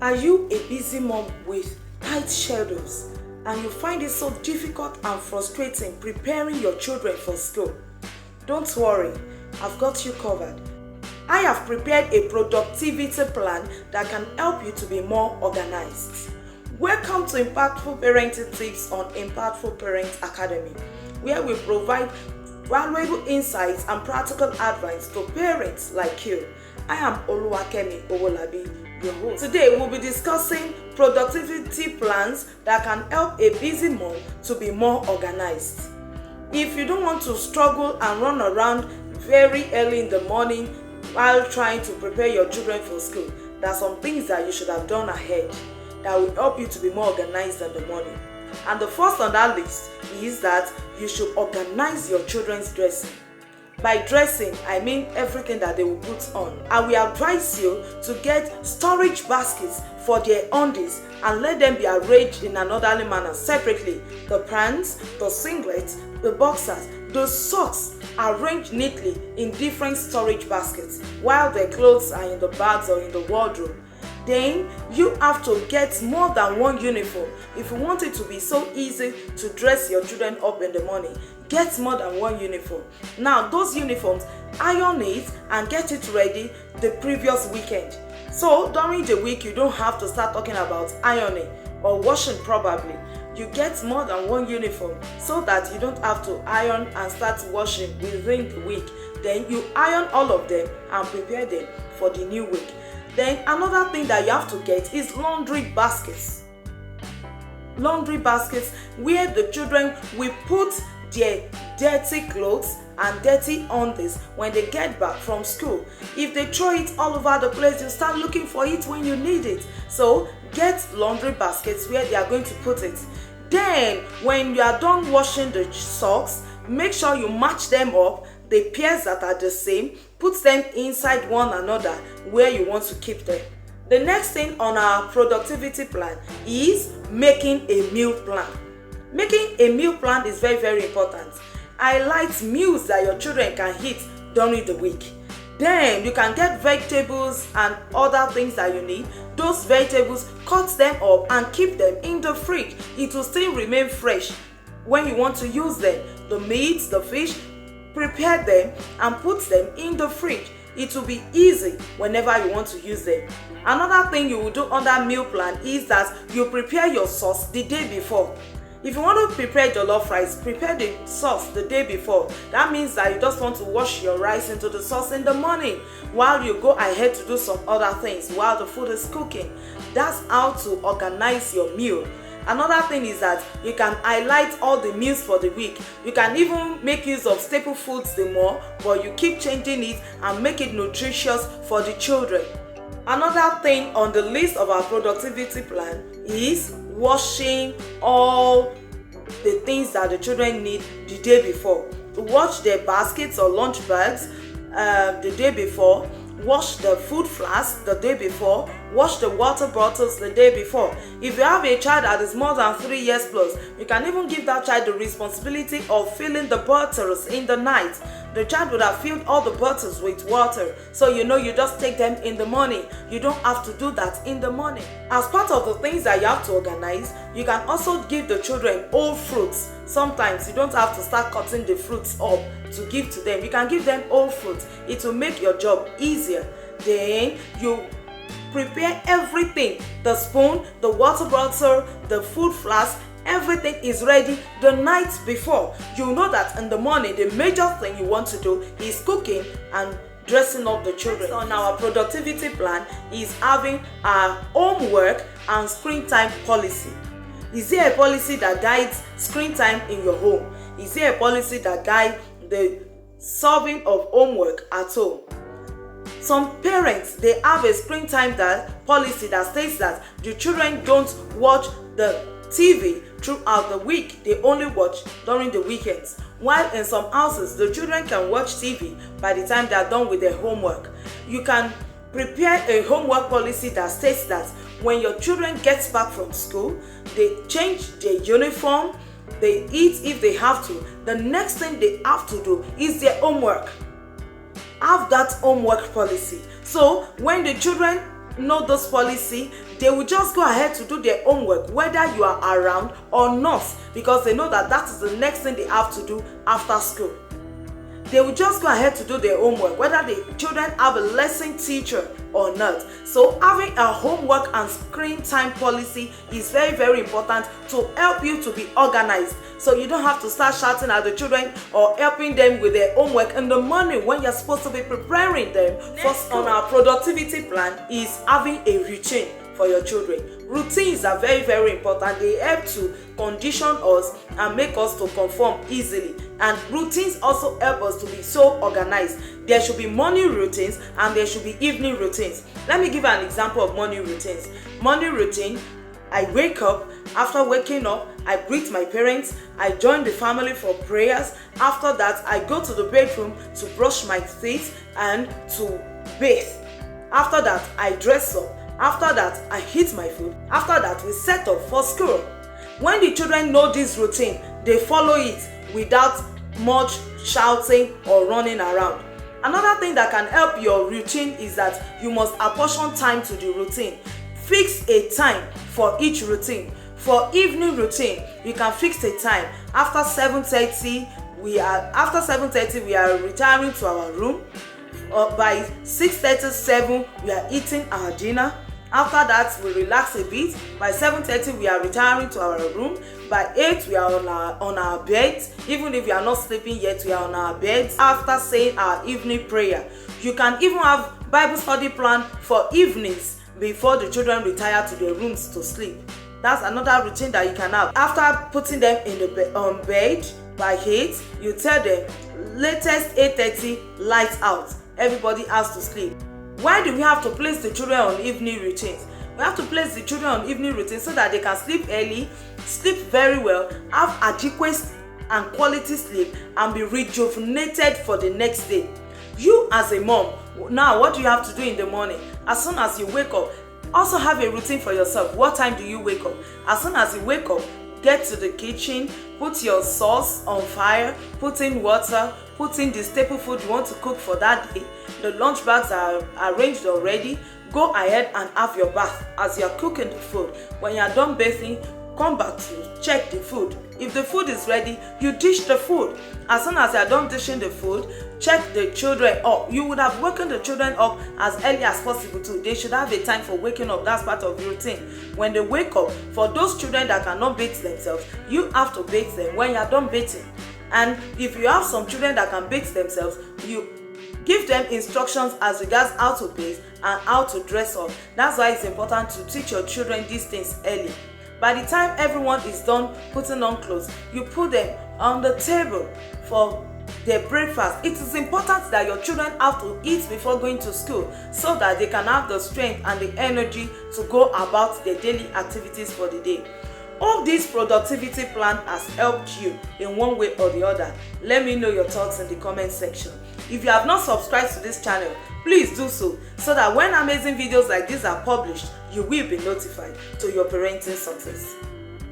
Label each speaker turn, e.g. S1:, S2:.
S1: Are you a busy mom with tight schedules and you find it so difficult and frustrating preparing your children for school? Don't worry, I've got you covered. I have prepared a productivity plan that can help you to be more organized. Welcome to Impactful Parenting Tips on Impactful Parent Academy, where we provide valuable insights and practical advice to parents like you. I am Oluwakemi Owolabi, your host. Today we'll be discussing productivity plans that can help a busy mom to be more organized. If you don't want to struggle and run around very early in the morning while trying to prepare your children for school, there are some things that you should have done ahead that will help you to be more organized in the morning. And the first on that list is that you should organize your children's dressing. By dressing, I mean everything that they will put on. And we advise you to get storage baskets for their undies and let them be arranged in an orderly manner separately. The pants, the singlets, the boxers, the socks arranged neatly in different storage baskets, while their clothes are in the bags or in the wardrobe. Then you have to get more than one uniform. If you want it to be so easy to dress your children up in the morning, get more than one uniform. Now those uniforms, iron it and get it ready the previous weekend. So during the week, you don't have to start talking about ironing or washing probably. You get more than one uniform so that you don't have to iron and start washing within the week. Then you iron all of them and prepare them for the new week. Then another thing that you have to get is laundry baskets. Laundry baskets where the children will put their dirty clothes and dirty undies when they get back from school. If they throw it all over the place, you start looking for it when you need it. So get laundry baskets where they are going to put it. Then when you are done washing the socks, make sure you match them up, the pairs that are the same, put them inside one another where you want to keep them. The next thing on our productivity plan is making a meal plan. Making a meal plan is very, very important. Highlight meals that your children can eat during the week. Then you can get vegetables and other things that you need. Those vegetables, cut them up and keep them in the fridge. It will still remain fresh when you want to use them. The meat, the fish, prepare them and put them in the fridge. It will be easy whenever you want to use them. Another thing you will do under meal plan is that you prepare your sauce the day before. If you want to prepare jollof rice, prepare the sauce the day before. That means that you just want to wash your rice into the sauce in the morning while you go ahead to do some other things while the food is cooking. That's how to organize your meal. Another thing is that you can highlight all the meals for the week. You can even make use of staple foods the more, but you keep changing it and make it nutritious for the children. Another thing on the list of our productivity plan is washing all the things that the children need the day before. Wash their baskets or lunch bags the day before. Wash the food flask the day before. Wash the water bottles the day before. If you have a child that is more than 3 years plus, you can even give that child the responsibility of filling the bottles in the night. The child would have filled all the bottles with water, so you just take them in the morning. You don't have to do that in the morning. As part of the things that you have to organize, you can also give the children whole fruits. Sometimes you don't have to start cutting the fruits up to give to them. You can give them whole fruits. It will make your job easier. Then you prepare everything, the spoon, the water bottle, the food flask, everything is ready the night before. You know that in the morning, the major thing you want to do is cooking and dressing up the children. So on our productivity plan is having our homework and screen time policy. Is there a policy that guides screen time in your home? Is there a policy that guides the solving of homework at home? Some parents, they have a screen time policy that states that the children don't watch the TV throughout the week. They only watch during the weekends. While in some houses, the children can watch TV by the time they are done with their homework. You can prepare a homework policy that states that when your children get back from school, they change their uniform, they eat if they have to. The next thing they have to do is their homework. Have that homework policy. So when the children know this policy, they will just go ahead to do their homework whether you are around or not, because they know that that is the next thing they have to do after school. They will just go ahead to do their homework whether the children have a lesson teacher or not. So having a homework and screen time policy is very, very important to help you to be organized, so you don't have to start shouting at the children or helping them with their homework in the morning when you're supposed to be preparing them. First on our productivity plan is having a routine for your children. Routines are very, very important. They help to condition us and make us to conform easily, and routines also help us to be so organized. There should be morning routines and there should be evening routines. Let me give an example of morning routines. Morning routine: I wake up. After waking up, I greet my parents, I join the family for prayers. After that, I go to the bedroom to brush my teeth and to bathe. After that, I dress up. After that, I eat my food. After that, we set up for school. When the children know this routine, they follow it without much shouting or running around. Another thing that can help your routine is that you must apportion time to the routine. Fix a time for each routine. For evening routine, you can fix a time. After 7:30, we are retiring to our room. By 6:37, we are eating our dinner. After that, we relax a bit. By 7:30, we are retiring to our room. By 8, we are on our beds. Even if we are not sleeping yet, we are on our beds after saying our evening prayer. You can even have Bible study plan for evenings before the children retire to their rooms to sleep. That's another routine that you can have. After putting them in the bed by 8, you tell them latest 8:30 lights out. Everybody has to sleep. Why do we have to place the children on evening routines? We have to place the children on evening routines so that they can sleep early, sleep very well, have adequate and quality sleep, and be rejuvenated for the next day. You as a mom, now what do you have to do in the morning? As soon as you wake up, also have a routine for yourself. What time do you wake up? As soon as you wake up, get to the kitchen, put your sauce on fire, put in water, put in the staple food you want to cook for that day. The lunch bags are arranged already. Go ahead and have your bath as you are cooking the food. When you are done bathing, come back to check the food. If the food is ready, you dish the food. As soon as you are done dishing the food, check the children up. You would have woken the children up as early as possible too. They should have a time for waking up. That's part of the routine. When they wake up, for those children that cannot bathe themselves, you have to bathe them when you are done bathing. And if you have some children that can bathe themselves, you give them instructions as regards how to bathe and how to dress up. That's why it's important to teach your children these things early. By the time everyone is done putting on clothes, you put them on the table for their breakfast. It is important that your children have to eat before going to school so that they can have the strength and the energy to go about their daily activities for the day. All this productivity plan has helped you in one way or the other. Let me know your thoughts in the comment section. If you have not subscribed to this channel, please do so that when amazing videos like this are published, you will be notified to your parenting success.